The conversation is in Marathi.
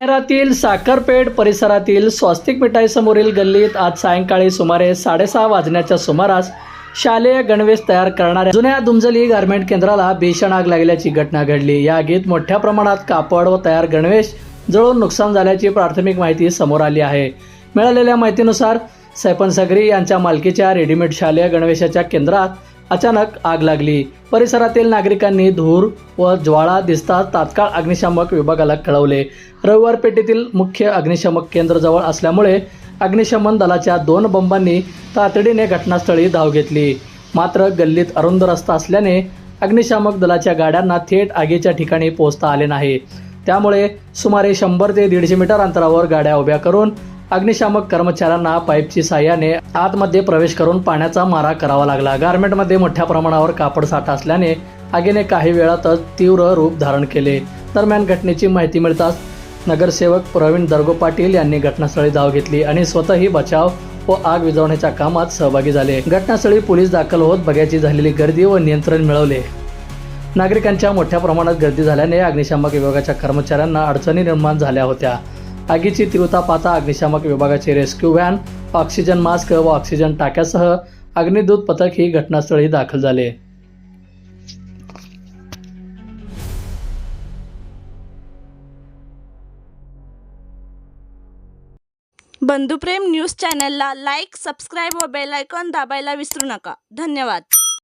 शहरातील साखरपेठ परिसरातील स्वस्तिक मिठाईसमोरील गल्लीत आज सायंकाळी सुमारे 6:30 वाजण्याच्या सुमारास शालेय गणवेश तयार करणाऱ्या जुन्या दुमजली गारमेंट केंद्राला भीषण आग लागल्याची घटना घडली। या आगीत मोठ्या प्रमाणात कापड व तयार गणवेश जळून नुकसान झाल्याची प्राथमिक माहिती समोर आली आहे। मिळालेल्या माहितीनुसार सैपन सगरी यांच्या मालकीच्या रेडीमेड शालेय गणवेशाच्या केंद्रात अचानक आग लागली। परिसरातील नागरिकांनी धूर व ज्वाळा दिसताच तात्काळ अग्निशामक विभागाला कळवले। रविवार पेठेतील मुख्य अग्निशमन केंद्र जवळ असल्यामुळे अग्निशमन दलाच्या 2 बंबांनी तातडीने घटनास्थळी धाव घेतली। मात्र गल्लीत अरुंद रस्ता असल्याने अग्निशामक दलाच्या गाड्यांना थेट आगीच्या ठिकाणी पोहोचता आले नाही। त्यामुळे सुमारे 100 ते 150 मीटर अंतरावर गाड्या उभ्या करून अग्निशामक कर्मचाऱ्यांना पाईपची साहाय्याने आतमध्ये प्रवेश करून पाण्याचा मारा करावा लागला। गारमेंटमध्ये मोठ्या प्रमाणावर कापड साठा असल्याने आगीने काही वेळातच तीव्र रूप धारण केले। दरम्यान घटनेची माहिती मिळताच नगरसेवक प्रवीण दर्गो पाटील यांनी घटनास्थळी धाव घेतली आणि स्वतःही बचाव व आग विझवण्याच्या कामात सहभागी झाले। घटनास्थळी पोलीस दाखल होत बघ्याची झालेली गर्दी व नियंत्रण मिळवले। नागरिकांच्या मोठ्या प्रमाणात गर्दी झाल्याने अग्निशामक विभागाच्या कर्मचाऱ्यांना अडचणी निर्माण झाल्या होत्या। आगीची तीव्रता पाहता अग्निशामक विभागाचे रेस्क्यू व्हॅन, ऑक्सिजन मास्क व ऑक्सिजन टाक्यासह अग्निदूत पथक ही घटनास्थळी दाखल झाले। बंधुप्रेम न्यूज चॅनलला लाईक, सबस्क्राईब व बेल आयकॉन दाबायला विसरू नका। धन्यवाद।